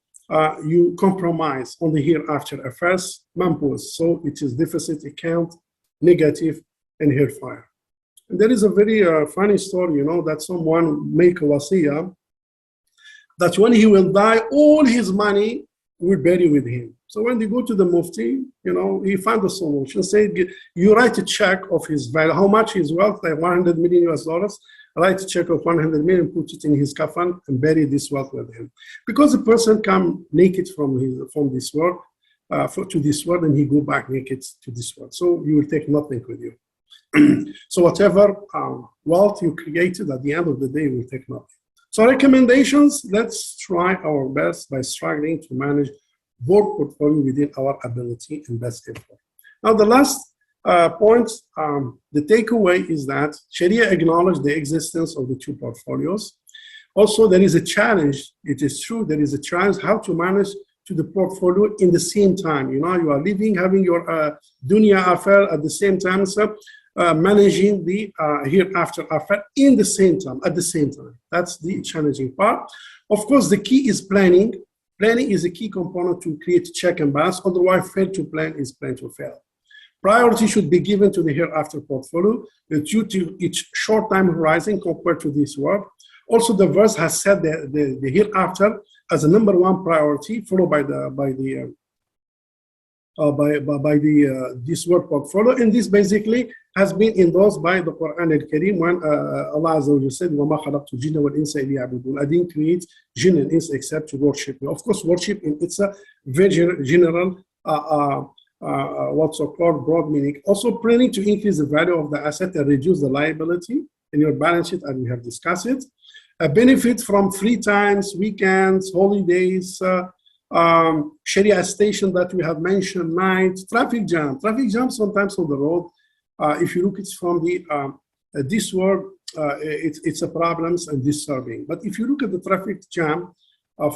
you compromise on the hereafter affairs, mampus. So it is deficit account, negative, and hellfire. And there is a very funny story, you know, that someone make a wasiyah that when he will die, all his money will bury with him. So when they go to the mufti, you know, he found a solution. Say, you write a check of his value, how much his wealth, like 100 million US dollars, write a check of 100 million, put it in his coffin and bury this wealth with him. Because the person come naked from this world to this world, and he go back naked to this world. So you will take nothing with you. So whatever wealth you created, at the end of the day, you will take nothing. So recommendations, let's try our best by struggling to manage both portfolio within our ability and best effort. Now the last point, the takeaway is that Sharia acknowledged the existence of the two portfolios. Also, there is a challenge. It is true, there is a challenge how to manage to the portfolio in the same time. You know, you are living, having your dunya affair at the same time, so managing the hereafter affair in the same time, at the same time. That's the challenging part. Of course, the key is planning. Planning is a key component to create check and balance. Otherwise, fail to plan is plan to fail. Priority should be given to the hereafter portfolio due to its short time horizon compared to this world. Also, the verse has said that the hereafter as a number one priority, followed by this word portfolio, and this basically has been endorsed by the Quran al-Kareem when Allah Azza wa Jalla said, وَمَا خَلَقْتُ الْجِنَّ وَالْإِنسَ إِلَّا يَعْبُدُونَ. I didn't create jinn and ins except to worship me. Of course, worship, it's a very general what's so-called broad meaning. Also planning to increase the value of the asset and reduce the liability in your balance sheet, as we have discussed it. Benefit from free times, weekends, holidays, Sharia station that we have mentioned, night, traffic jam. Traffic jam sometimes on the road. If you look at it from the this world, it's a problems and disturbing. But if you look at the traffic jam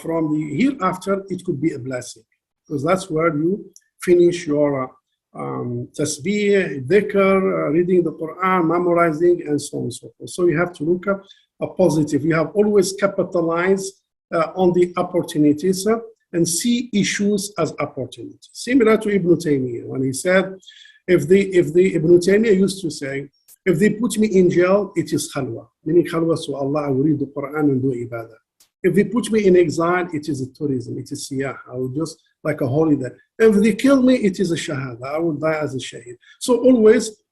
from the hereafter, it could be a blessing, because that's where you finish your tasbih, dhikr, reading the Quran, memorizing, and so on and so forth. So you have to look at a positive. You have always capitalized on the opportunities and see issues as opportunities. Similar to Ibn Taymiyyah, when he said, if the Ibn Taymiyyah used to say, if they put me in jail, it is khalwa, meaning khalwa to Allah, I will read the Quran and do ibadah. If they put me in exile, it is a tourism, it is siyah, I will just like a holiday. If they kill me, it is a shahada, I will die as a shaheed. So always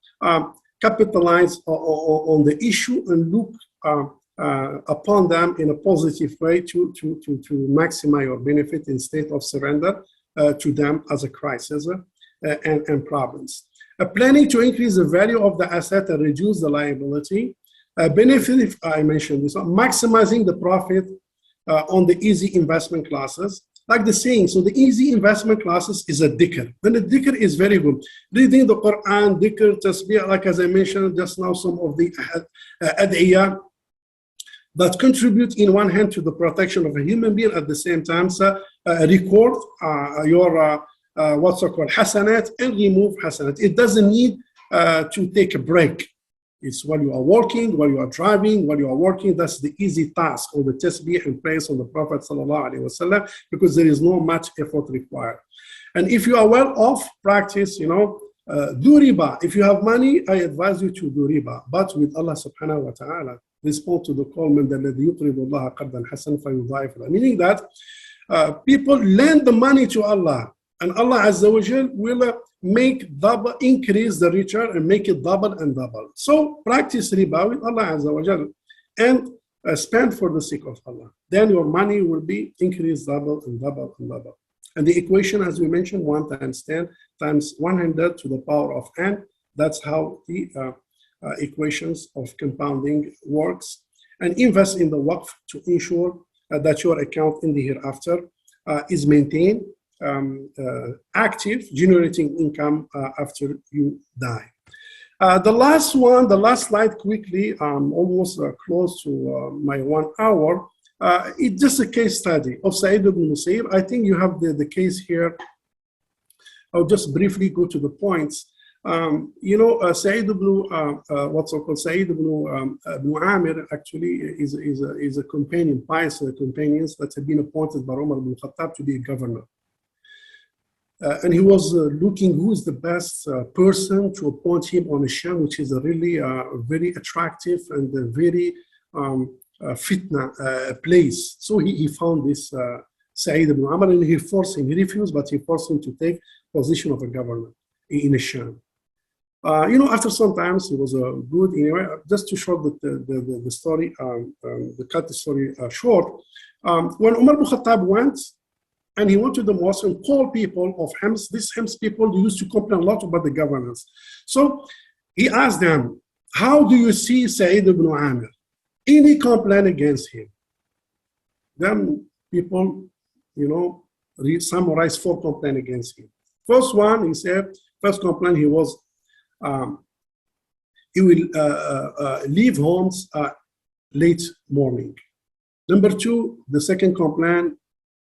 capitalize on the issue and look upon them in a positive way to maximize your benefit in state of surrender to them as a crisis and problems. Planning to increase the value of the asset and reduce the liability. Benefit, I mentioned this, maximizing the profit on the easy investment classes. Like the saying, so the easy investment classes is a dhikr. Then the dhikr is very good. Reading the Quran, dhikr, tasbih, like as I mentioned just now, some of the ad'iyah that contribute in one hand to the protection of a human being, at the same time record your what's called hasanat and remove hasanat. It doesn't need to take a break. It's while you are working, while you are driving, while you are working, that's the easy task, or the tasbih and praise on the Prophet ﷺ, because there is no much effort required. And if you are well off, practice, do riba. If you have money, I advise you to do riba, but with Allah subhanahu wa ta'ala. Respond to the call, meaning that people lend the money to Allah, and Allah Azza wa Jal will make double, increase the return and make it double and double. So practice riba with Allah Azza wa Jal and spend for the sake of Allah. Then your money will be increased double and double and double. And the equation, as we mentioned, 1 times 10 times 100 to the power of n. That's how the equations of compounding works. And invest in the waqf to ensure that your account in the hereafter is maintained active, generating income after you die. The last slide quickly, almost close to my 1 hour. It's just a case study of Sa'id ibn Musayyib. I think you have the case here. I'll just briefly go to the points. Sa'id ibn, Sa'id ibn Amir actually is a companion, pious companions that had been appointed by Umar ibn Khattab to be a governor. And he was looking who is the best person to appoint him on Sham, which is a really very attractive and a very fitna place. So he found this Sa'id ibn Amr, and he forced him. He refused, but he forced him to take position of a governor in Sham. After some time, he was good. Anyway, just to short the story, cut the story short. When Umar ibn Khattab went, and he went to the mosque and called people of Hims. These Hims people used to complain a lot about the governance. So he asked them, how do you see Sa'id ibn Amir? Any complaint against him? Then people, summarized 4 complaints against him. First one, he said, first complaint, he will leave homes late morning. Number 2, the second complaint,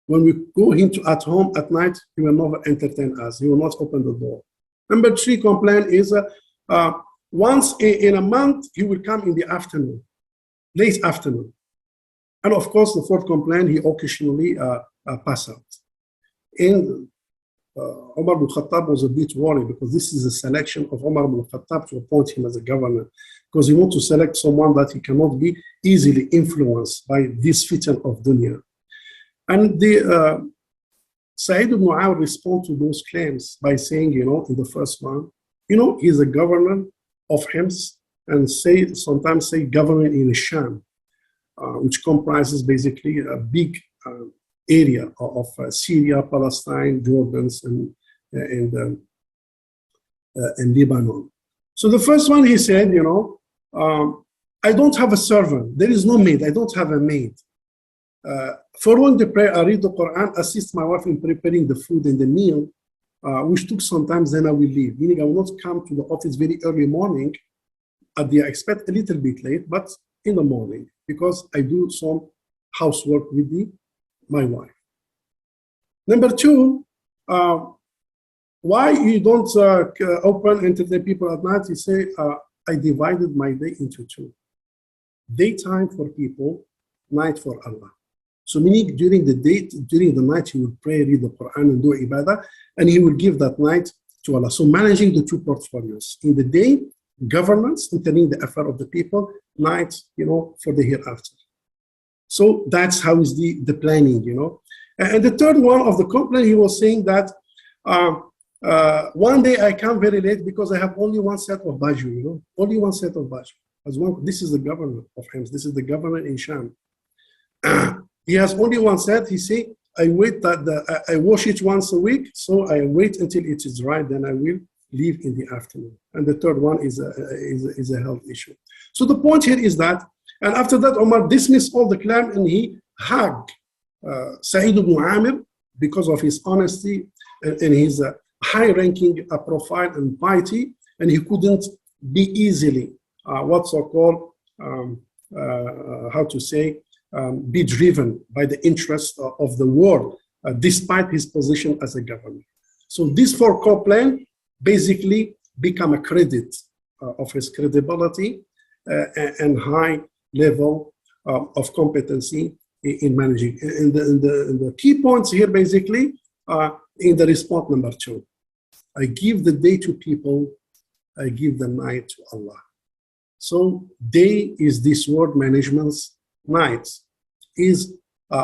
when we go into at home at night, he will never entertain us. He will not open the door. Number 3 complaint is once in a month, he will come in the afternoon, late afternoon. And of course, the 4th complaint, he occasionally pass out. And Umar ibn Khattab was a bit worried, because this is a selection of Umar ibn Khattab to appoint him as a governor, because he wants to select someone that he cannot be easily influenced by this fitan of dunya. And the Sa'id ibn Mu'awiyah respond to those claims by saying, in the first one, he's a governor of Hims, and sometimes say government in Sham, which comprises basically a big area of Syria, Palestine, Jordan, and in Lebanon. So the first one, he said, I don't have a servant. There is no maid. I don't have a maid. Following the prayer, I read the Quran, assist my wife in preparing the food and the meal, which took some time, then I will leave. Meaning I will not come to the office very early morning. I expect a little bit late, but in the morning, because I do some housework with my wife. Number two, why you don't open entertain people at night? You say, I divided my day into two. Daytime for people, night for Allah. So meaning during the day, during the night, he will pray, read the Quran, and do ibadah, and he will give that night to Allah. So managing the two portfolios. In the day, governance, entering the affair of the people, night, for the hereafter. So that's how is the planning, And the third one of the complaint, he was saying that one day I come very late because I have only one set of baju, only one set of baju. This is the governor of Hims. This is the governor in Sham. He has only one set. He say, I wait that I wash it once a week, so I wait until it is dry, then I will leave in the afternoon. And the third one is a health issue. So the point here is that, and after that, Omar dismissed all the claim and he hugged Sa'id ibn Amir because of his honesty and his high-ranking profile and piety, and he couldn't be easily be driven by the interest of the world, despite his position as a governor. So these four complaints basically become a credit of his credibility and high level of competency in managing. And the key points here basically are in the response number 2. I give the day to people, I give the night to Allah. So day is this word management's night is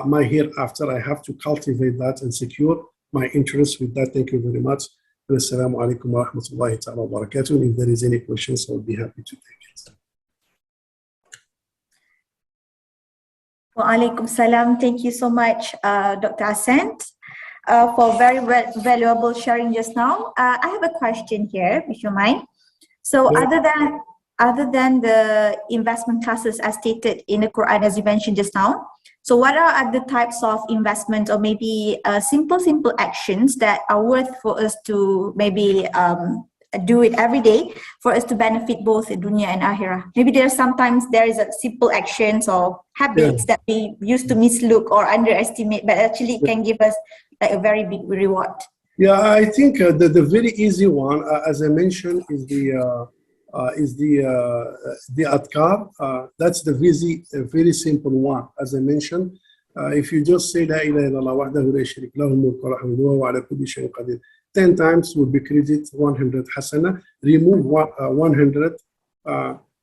my hereafter. I have to cultivate that and secure my interest with that. Thank you very much. Assalamu alaikum wa rahmatullahi ta'ala wa barakatuh. And if there is any questions, I'll be happy to take it. Wa alaikum salam. Thank you so much, Dr. Ascent, for very valuable sharing just now. I have a question here, if you mind. So yeah. Other than the investment classes as stated in the Quran, as you mentioned just now, so what are other types of investment or maybe simple actions that are worth for us to maybe do it every day for us to benefit both dunya and akhirah? Maybe sometimes there is a simple actions or habits that we used to mislook or underestimate, but actually can give us like a very big reward. Yeah, I think the very easy one, as I mentioned, is the adkar. That's the very simple one. As I mentioned, if you just say La ilaha illallah wahdahu la sharika lahu mulku wa hamduhu wa ala kulli shay'in qadir 10 times will be credited 100 hasana. Remove 100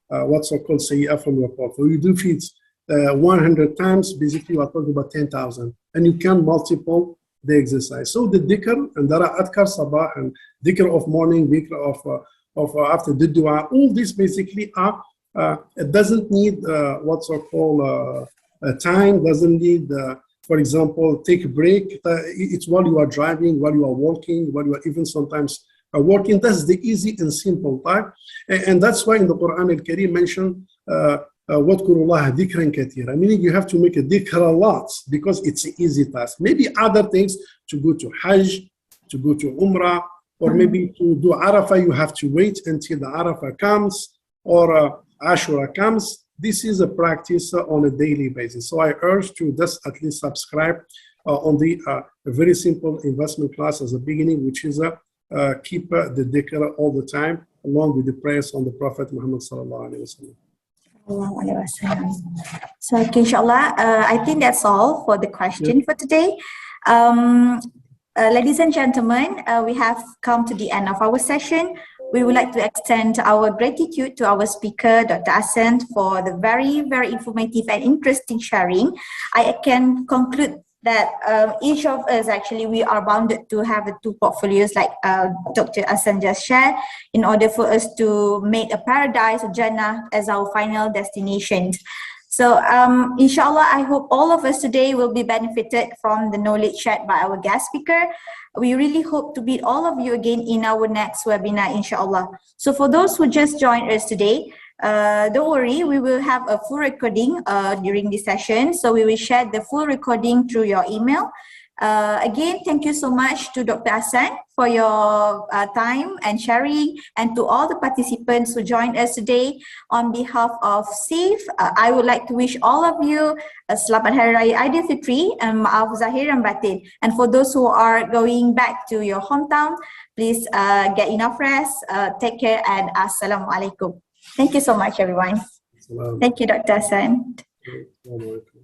what's called sayyah from your portfolio. You do feet 100 times, basically we're talking about 10,000, and you can multiple the exercise. So the dhikr, and there are adkar sabah and dhikr of morning, dhikr of after the dua, all these basically are, it doesn't need what's called time, doesn't need, for example, take a break. It's while you are driving, while you are walking, while you are even sometimes working. That's the easy and simple type. And that's why in the Quran al-Kareem mentioned, وَاذْكُرُوا اللَّهَ ذِكْرًا كَثِيرًا, meaning you have to make a dhikr a lot because it's an easy task. Maybe other things, to go to Hajj, to go to Umrah, or maybe to do Arafah, you have to wait until the Arafah comes or Ashura comes. This is a practice on a daily basis. So I urge to just at least subscribe on the very simple investment class as a beginning, which is keep the dhikr all the time, along with the prayers on the Prophet Muhammad sallallahu alaihi wasallam. So inshallah, I think that's all for the question for today. Ladies and gentlemen, we have come to the end of our session. We would like to extend our gratitude to our speaker, Dr. Ascent, for the very, very informative and interesting sharing. I can conclude that each of us, actually, we are bounded to have the 2 portfolios like Dr. Ascent just shared in order for us to make a paradise, a Jannah, as our final destination. So inshallah, I hope all of us today will be benefited from the knowledge shared by our guest speaker. We really hope to meet all of you again in our next webinar, inshallah. So for those who just joined us today, don't worry, we will have a full recording during this session. So we will share the full recording through your email. Again, thank you so much to Dr. Hassan for your time and sharing, and to all the participants who joined us today. On behalf of SIF, I would like to wish all of you a Selamat Hari Raya Aidilfitri and Maaf Zahir and Batin. And for those who are going back to your hometown, please get enough rest, take care, and Assalamualaikum. Thank you so much, everyone. Thank you, Dr. Hassan. Assalamualaikum.